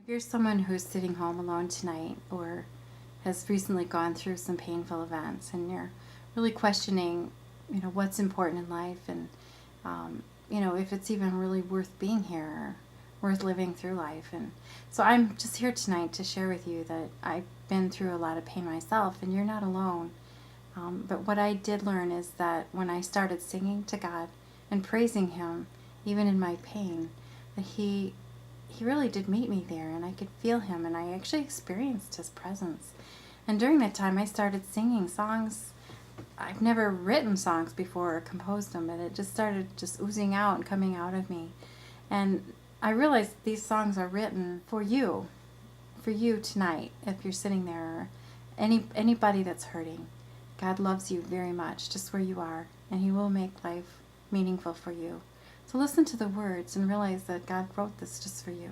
You're someone who's sitting home alone tonight or has recently gone through some painful events and you're really questioning, what's important in life and, if it's even really worth being here or worth living through life. And so I'm just here tonight to share with you that I've been through a lot of pain myself and you're not alone. But what I did learn is that when I started singing to God and praising Him, even in my pain, that He really did meet me there, and I could feel Him, and I actually experienced His presence. And during that time, I started singing songs. I've never written songs before or composed them, but it just started just oozing out and coming out of me. And I realized these songs are written for you tonight, if you're sitting there, or anybody that's hurting. God loves you very much, just where you are, and He will make life meaningful for you. So listen to the words and realize that God wrote this just for you.